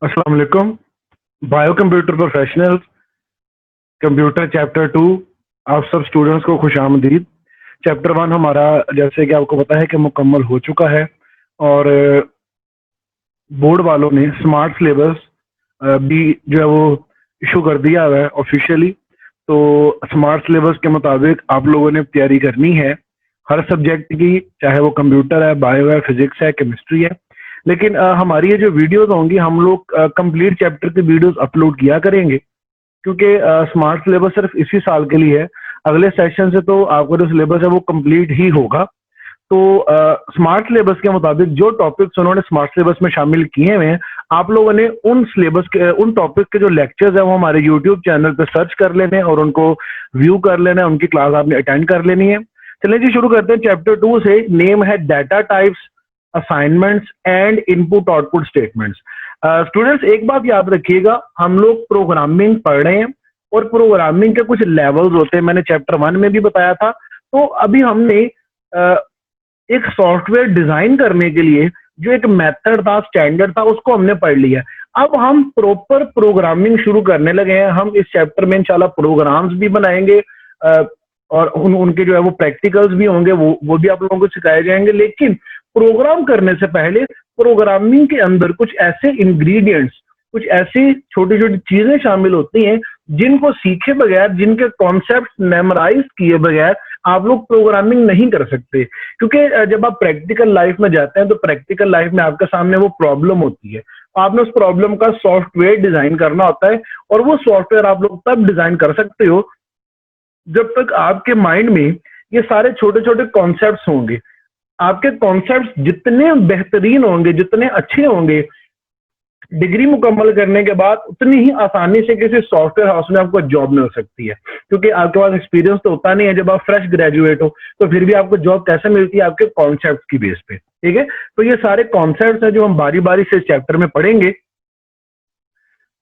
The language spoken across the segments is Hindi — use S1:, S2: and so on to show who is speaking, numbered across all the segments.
S1: अस्सलाम वालेकुम। Bio computer professional computer chapter 2 आप सब स्टूडेंट्स को खुशामदीद। चैप्टर 1 हमारा जैसे कि आपको पता है कि मुकम्मल हो चुका है और बोर्ड वालों ने स्मार्ट सिलेबस भी जो है वो इशू कर दिया हुआ है ऑफिशियली। तो स्मार्ट सिलेबस के मुताबिक आप लोगों ने तैयारी करनी है हर सब्जेक्ट की, चाहे वो कंप्यूटर है, बायो है, फिजिक्स है, केमिस्ट्री है। लेकिन हमारी ये जो वीडियोस होंगी हम लोग कंप्लीट चैप्टर की वीडियोस अपलोड किया करेंगे, क्योंकि स्मार्ट सिलेबस सिर्फ इसी साल के लिए है। अगले सेशन से तो आपका जो सिलेबस है वो कंप्लीट ही होगा। तो स्मार्ट सिलेबस के मुताबिक जो टॉपिक्स उन्होंने स्मार्ट सिलेबस में शामिल किए हुए हैं, आप लोगों ने उन सिलेबस के उन टॉपिक के जो लेक्चर्स है वो हमारे यूट्यूब चैनल पे सर्च कर लेने हैं और उनको व्यू कर लेना है, उनकी क्लास आपने अटेंड कर लेनी है। चलिए जी शुरू करते हैं चैप्टर 2 से। नेम है data types, assignments and input output statements. Students एक बात याद रखिएगा, हम लोग प्रोग्रामिंग पढ़ रहे हैं और प्रोग्रामिंग के कुछ लेवल्स होते हैं, मैंने चैप्टर 1 में भी बताया था। तो अभी हमने एक सॉफ्टवेयर डिजाइन करने के लिए जो एक मेथड था, स्टैंडर्ड था, उसको हमने पढ़ लिया। अब हम प्रॉपर प्रोग्रामिंग शुरू करने लगे हैं। हम इस चैप्टर में इंशाल्लाह प्रोग्राम्स भी बनाएंगे और उनके जो है वो प्रैक्टिकल्स भी होंगे, वो भी आप लोगों को सिखाए जाएंगे। लेकिन प्रोग्राम करने से पहले प्रोग्रामिंग के अंदर कुछ ऐसे इंग्रेडिएंट्स, कुछ ऐसी छोटी छोटी चीजें शामिल होती हैं जिनको सीखे बगैर, जिनके कॉन्सेप्ट मेमोराइज किए बगैर आप लोग प्रोग्रामिंग नहीं कर सकते। क्योंकि जब आप प्रैक्टिकल लाइफ में जाते हैं तो प्रैक्टिकल लाइफ में आपके सामने वो प्रॉब्लम होती है, आपने उस प्रॉब्लम का सॉफ्टवेयर डिजाइन करना होता है। और वो सॉफ्टवेयर आप लोग तब डिजाइन कर सकते हो जब तक आपके माइंड में ये सारे छोटे छोटे कॉन्सेप्ट्स होंगे। आपके कॉन्सेप्ट्स जितने बेहतरीन होंगे, जितने अच्छे होंगे, डिग्री मुकम्मल करने के बाद उतनी ही आसानी से किसी सॉफ्टवेयर हाउस में आपको जॉब मिल सकती है। क्योंकि आपके पास एक्सपीरियंस तो होता नहीं है, जब आप फ्रेश ग्रेजुएट हो तो फिर भी आपको जॉब कैसे मिलती है? आपके कॉन्सेप्ट की बेस पे। ठीक है, तो ये सारे कॉन्सेप्ट हैं जो हम बारी बारी से इस चैप्टर में पढ़ेंगे।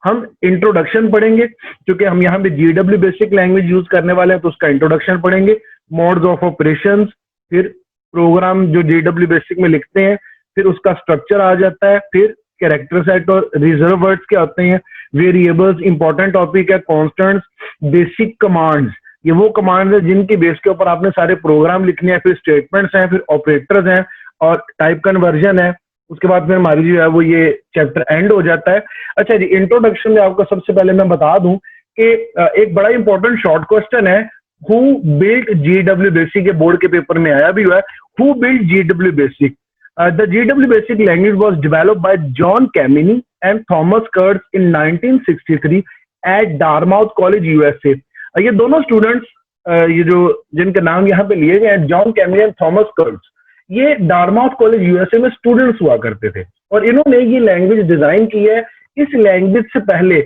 S1: हम इंट्रोडक्शन पढ़ेंगे, क्योंकि हम यहाँ पे GW बेसिक लैंग्वेज यूज करने वाले हैं, तो उसका इंट्रोडक्शन पढ़ेंगे। मोड्स ऑफ ऑपरेशंस, फिर प्रोग्राम जो GW बेसिक में लिखते हैं, फिर उसका स्ट्रक्चर आ जाता है, फिर कैरेक्टर सेट और रिजर्व वर्ड्स क्या होते हैं, वेरिएबल्स, इंपॉर्टेंट टॉपिक है, कॉन्स्टेंट्स, बेसिक कमांड्स। ये वो कमांड्स है जिनकी बेस के ऊपर आपने सारे प्रोग्राम लिखने हैं, फिर स्टेटमेंट्स हैं, फिर ऑपरेटर्स हैं और टाइप कन्वर्जन है। उसके बाद फिर हमारी जो है वो ये चैप्टर एंड हो जाता है। अच्छा जी, इंट्रोडक्शन में आपको सबसे पहले मैं बता दूं कि एक बड़ा इंपॉर्टेंट शॉर्ट क्वेश्चन है, हु बिल्ट GW बेसिक, के बोर्ड के पेपर में आया भी हुआ है। Who built GW basic? The GW basic language was developed by John Kameny and Thomas Kurtz in 1963 at Dartmouth College, USA। ये दोनों स्टूडेंट्स ये जो जिनके नाम यहाँ पे लिए गए हैं, जॉन कैमनी एंड थॉमस कर्ट्स, ये डार्टमाउथ कॉलेज USA में स्टूडेंट्स हुआ करते थे और इन्होंने ये लैंग्वेज डिजाइन की है। इस लैंग्वेज से पहले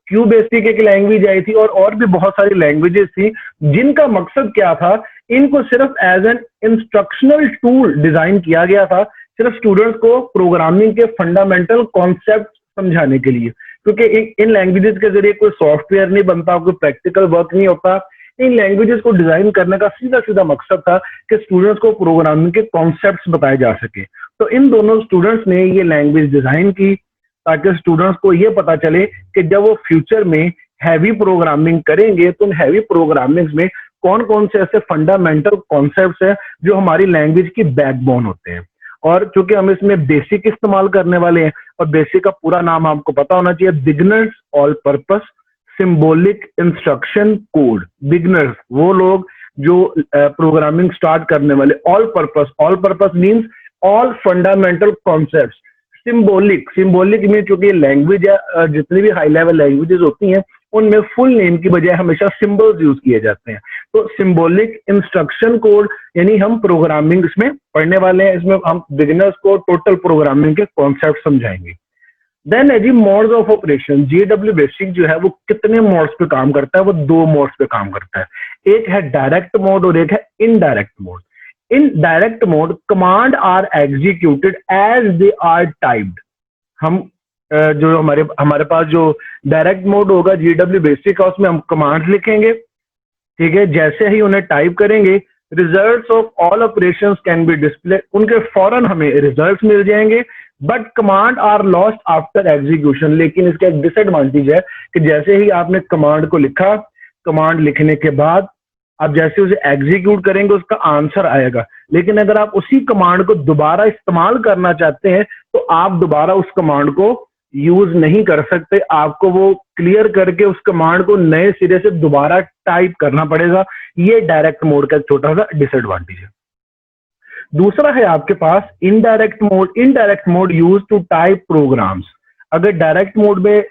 S1: क्यू बेसिक एक लैंग्वेज आई थी और भी बहुत सारी लैंग्वेजेस थी, जिनका मकसद क्या था? इनको सिर्फ as an instructional tool design किया गया था, सिर्फ स्टूडेंट्स को प्रोग्रामिंग के फंडामेंटल कॉन्सेप्ट समझाने के लिए। क्योंकि इन लैंग्वेजेस के जरिए कोई सॉफ्टवेयर नहीं बनता, कोई प्रैक्टिकल वर्क नहीं होता। इन लैंग्वेजेस को डिजाइन करने का सीधा सीधा मकसद था कि स्टूडेंट्स को प्रोग्रामिंग के कॉन्सेप्ट्स बताए जा सके। तो इन दोनों स्टूडेंट्स ने ये लैंग्वेज डिजाइन की ताकि स्टूडेंट्स को ये पता चले कि जब वो फ्यूचर में हैवी प्रोग्रामिंग करेंगे तो उन हैवी प्रोग्रामिंग में कौन कौन से ऐसे फंडामेंटल कॉन्सेप्ट्स हैं जो हमारी लैंग्वेज की बैकबोन होते हैं। और चूंकि हम इसमें बेसिक इस्तेमाल करने वाले हैं, और बेसिक का पूरा नाम आपको पता होना चाहिए, beginners all purpose symbolic instruction code. Beginners वो लोग जो प्रोग्रामिंग स्टार्ट करने वाले। All purpose means all fundamental concepts. Symbolic में चूंकि लैंग्वेज है, जितनी भी हाई लेवल लैंग्वेजेस होती हैं उनमें फुल नेम की बजाय हमेशा सिंबल्स यूज किए जाते हैं। तो सिंबॉलिक इंस्ट्रक्शन कोड यानी हम प्रोग्रामिंग इसमें पढ़ने वाले हैं। इसमें हम बिगिनर्स को टोटल प्रोग्रामिंग के कॉन्सेप्ट समझाएंगे। देन है जी modes of operation. GW basic जो है वो कितने मोड्स पे काम करता है? वो 2 मोड्स पे काम करता है। एक है डायरेक्ट मोड और एक है indirect mode. In direct mode command are executed as they are typed. हम जो हमारे पास जो डायरेक्ट मोड होगा GW बेसिक का, उसमें हम कमांड्स लिखेंगे, ठीक है। जैसे ही उन्हें टाइप करेंगे, results of all operations can be display, उनके फौरन हमें रिजल्ट्स मिल जाएंगे। But command are lost after execution. लेकिन इसका एक डिसएडवांटेज है कि जैसे ही आपने कमांड को लिखा, कमांड लिखने के बाद आप जैसे उसे एग्जीक्यूट करेंगे उसका आंसर आएगा, लेकिन अगर आप उसी कमांड को दोबारा इस्तेमाल करना चाहते हैं तो आप दोबारा उस कमांड को यूज नहीं कर सकते। आपको वो क्लियर करके उस कमांड को नए सिरे से दोबारा टाइप करना पड़ेगा। ये डायरेक्ट मोड का एक छोटा सा डिसएडवांटेज है। दूसरा है आपके पास indirect mode. Indirect mode use to type programs. अगर डायरेक्ट मोड में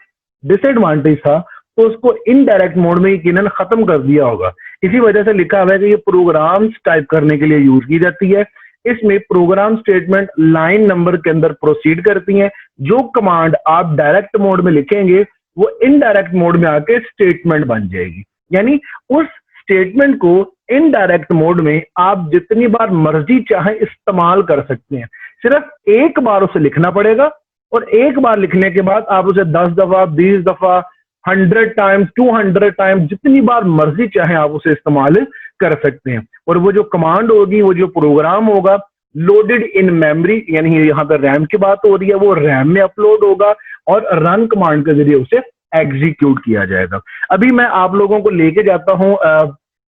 S1: डिसएडवांटेज था तो उसको इनडायरेक्ट मोड में यकीनन खत्म कर दिया होगा। इसी वजह से लिखा हुआ है कि ये प्रोग्राम्स टाइप करने के लिए यूज की जाती है। इसमें प्रोग्राम स्टेटमेंट लाइन नंबर के अंदर प्रोसीड करती हैं। जो कमांड आप डायरेक्ट मोड में लिखेंगे वो इनडायरेक्ट मोड में आके स्टेटमेंट बन जाएगी, यानी उस स्टेटमेंट को इनडायरेक्ट मोड में आप जितनी बार मर्जी चाहे इस्तेमाल कर सकते हैं। सिर्फ एक बार उसे लिखना पड़ेगा और एक बार लिखने के बाद आप उसे 10 दफा, 20 दफा, 100 टाइम्स, 200 टाइम्स, जितनी बार मर्जी चाहे आप उसे इस्तेमाल कर सकते हैं। और वो जो कमांड होगी, वो जो प्रोग्राम होगा, लोडेड इन मेमोरी, यानी यहाँ पर रैम की बात हो रही है, वो रैम में अपलोड होगा और रन कमांड के जरिए उसे एग्जीक्यूट किया जाएगा। अभी मैं आप लोगों को लेके जाता हूँ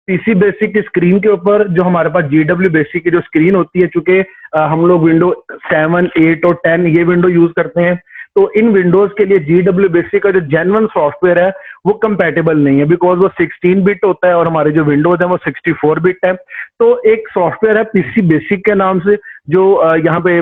S1: पीसी बेसिक की स्क्रीन के ऊपर, जो हमारे पास GW बेसिक की जो स्क्रीन होती है, चूंकि हम लोग विंडो 7, 8 और 10 ये विंडो यूज करते हैं, तो इन विंडोज के लिए GW बेसिक का जो जेन्युइन सॉफ्टवेयर है वो कंपैटिबल नहीं है, बिकॉज वो 16 बिट होता है और हमारे जो विंडोज है वो 64 बिट है। तो एक सॉफ्टवेयर है पीसी बेसिक के नाम से, जो यहाँ पे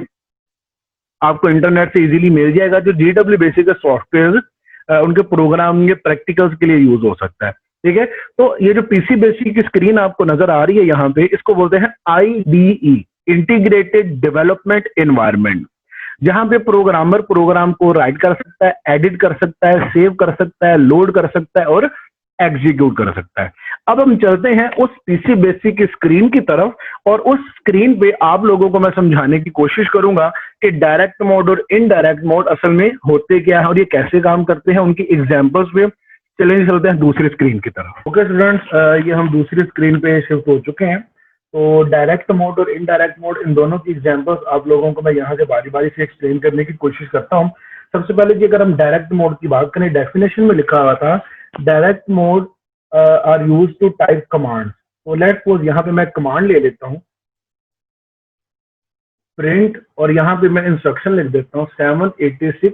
S1: आपको इंटरनेट से इजीली मिल जाएगा। जो GW बेसिक का सॉफ्टवेयर उनके प्रोग्राम के प्रैक्टिकल्स के लिए यूज हो सकता है। ठीक है, तो ये जो पीसी बेसिक की स्क्रीन आपको नजर आ रही है यहाँ पे, इसको बोलते हैं IDE, इंटीग्रेटेड डेवलपमेंट एनवायरनमेंट, जहां पे प्रोग्रामर प्रोग्राम को राइट कर सकता है, एडिट कर सकता है, सेव कर सकता है, लोड कर सकता है और एग्जीक्यूट कर सकता है। अब हम चलते हैं उस पीसी बेसिक की स्क्रीन की तरफ, और उस स्क्रीन पे आप लोगों को मैं समझाने की कोशिश करूंगा कि डायरेक्ट मोड और इनडायरेक्ट मोड असल में होते क्या है और ये कैसे काम करते हैं, उनकी एग्जांपल्स पे चलेंगे। चलते हैं दूसरी स्क्रीन की तरफ। ओके स्टूडेंट्स, ये हम दूसरी स्क्रीन पे शिफ्ट हो चुके हैं। तो डायरेक्ट मोड और इनडायरेक्ट मोड, इन दोनों की एग्जांपल्स आप लोगों को मैं यहाँ से बारी बारी से एक्सप्लेन करने की कोशिश करता हूँ। सबसे पहले कि अगर हम डायरेक्ट मोड की बात करें, डेफिनेशन में लिखा हुआ था direct mode are use to type command. तो लेट्स सपोज यहाँ पे मैं कमांड ले लेता हूँ प्रिंट, और यहाँ पे मैं इंस्ट्रक्शन लिख देता हूँ 786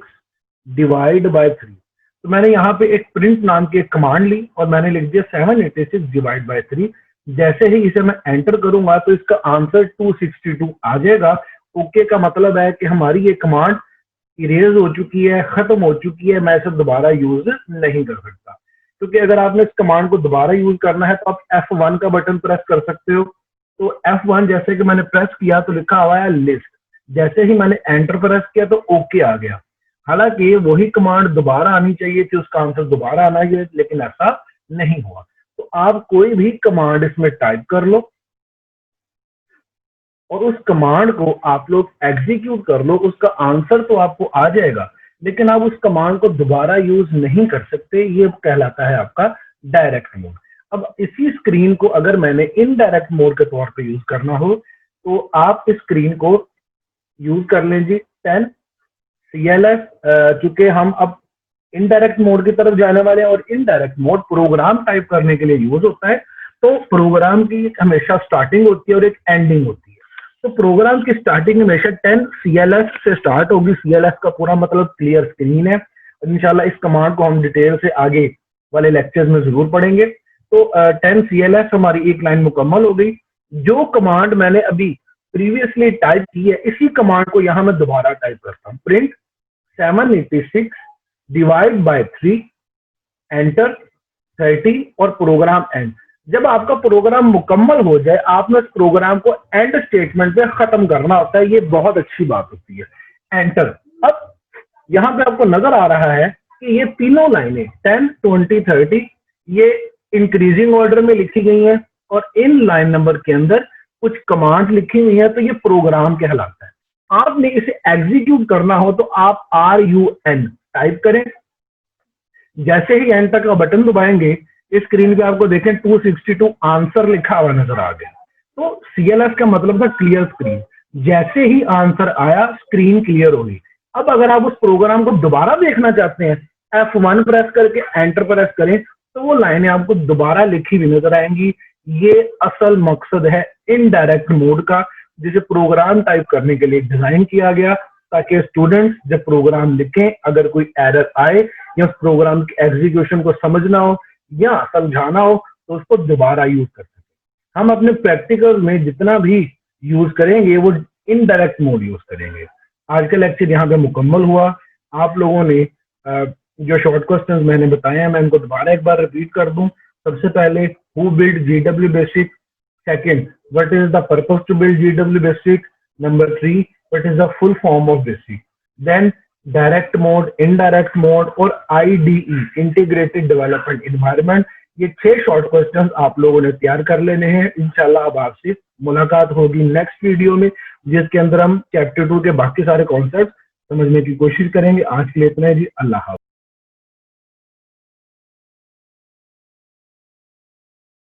S1: डिवाइड बाय 3। तो मैंने यहाँ पे एक प्रिंट नाम की एक कमांड ली और मैंने लिख दिया 786 डिवाइड बाय 3। जैसे ही इसे मैं एंटर करूंगा तो इसका आंसर 262 आ जाएगा। ओके का मतलब है कि हमारी ये कमांड इरेज हो चुकी है, खत्म हो चुकी है, मैं इसे दोबारा यूज नहीं कर सकता। क्योंकि अगर आपने इस कमांड को दोबारा यूज करना है तो आप F1 का बटन प्रेस कर सकते हो। तो F1 जैसे कि मैंने प्रेस किया तो लिखा हुआ है लिस्ट, जैसे ही मैंने एंटर प्रेस किया तो ओके आ गया। हालांकि वही कमांड दोबारा आनी चाहिए थी, उसका आंसर दोबारा आना चाहिए, लेकिन ऐसा नहीं हुआ। तो आप कोई भी कमांड इसमें टाइप कर लो और उस कमांड को आप लोग एग्जीक्यूट कर लो, उसका आंसर तो आपको आ जाएगा, लेकिन आप उस कमांड को दोबारा यूज नहीं कर सकते। ये कहलाता है आपका डायरेक्ट मोड। अब इसी स्क्रीन को अगर मैंने इनडायरेक्ट मोड के तौर पे यूज करना हो तो आप इस स्क्रीन को यूज कर लें जी 10 CLS। चूंकि हम अब इनडायरेक्ट मोड की तरफ जाने वाले हैं और इनडायरेक्ट मोड प्रोग्राम टाइप करने के लिए यूज होता है। तो प्रोग्राम की हमेशा स्टार्टिंग होती है और एक एंडिंग होती है। तो प्रोग्राम की स्टार्टिंग हमेशा 10 CLS से स्टार्ट होगी। CLS का पूरा मतलब क्लियर स्क्रीन है। इंशाल्लाह इस कमांड को हम डिटेल से आगे वाले लेक्चर्स में जरूर पढ़ेंगे। तो 10 CLS हमारी एक लाइन मुकम्मल हो गई। जो कमांड मैंने अभी प्रीवियसली टाइप की है, इसी कमांड को यहां मैं दोबारा टाइप करता हूं, प्रिंट 786 डिवाइड बाय 3, एंटर 30 और प्रोग्राम एंड। जब आपका प्रोग्राम मुकम्मल हो जाए, आपने इस प्रोग्राम को एंड स्टेटमेंट पे खत्म करना होता है। ये बहुत अच्छी बात होती है, एंटर। अब यहां पे आपको नजर आ रहा है कि ये तीनों लाइनें 10, 20, 30 ये इंक्रीजिंग ऑर्डर में लिखी गई हैं और इन लाइन नंबर के अंदर कुछ कमांड लिखी हुई है, तो ये प्रोग्राम कहलाता है। आपने इसे एग्जीक्यूट करना हो तो आप RUN टाइप करें। जैसे ही एंटर का बटन दबाएंगे, इस स्क्रीन पे आपको देखें 262 आंसर लिखा हुआ नजर आ गया। तो CLS का मतलब था क्लियर स्क्रीन। जैसे ही आंसर आया स्क्रीन क्लियर होगी। अब अगर आप उस प्रोग्राम को दोबारा देखना चाहते हैं, F1 प्रेस करके एंटर प्रेस करें तो वो लाइनें आपको दोबारा लिखी हुई नजर आएंगी। ये असल मकसद है इनडायरेक्ट मोड का, जिसे प्रोग्राम टाइप करने के लिए डिजाइन किया गया, ताकि स्टूडेंट्स जब प्रोग्राम लिखें अगर कोई एरर आए या उस प्रोग्राम के एग्जीक्यूशन को समझना हो या समझाना हो तो उसको दोबारा यूज कर सकें। हम अपने प्रैक्टिकल में जितना भी यूज करेंगे वो इनडायरेक्ट मोड यूज करेंगे। आज का लेक्चर यहाँ पे मुकम्मल हुआ। आप लोगों ने जो शॉर्ट क्वेश्चंस मैंने बताए हैं मैं इनको दोबारा एक बार रिपीट कर दूं। सबसे पहले who build GW BASIC, second what is the purpose to build GW BASIC, number 3 what is the full form of BASIC, then direct mode, indirect mode और IDE इंटीग्रेटेड डेवलपमेंट एनवायरनमेंट। ये 6 शॉर्ट क्वेश्चंस आप लोगों ने तैयार कर लेने हैं। इंशाल्लाह अब आपसे मुलाकात होगी नेक्स्ट वीडियो में, जिसके अंदर हम चैप्टर 2 के बाकी सारे कॉन्सेप्ट समझने की कोशिश करेंगे। आज के लिए इतना ही जी, अल्लाह हाफ़िज़।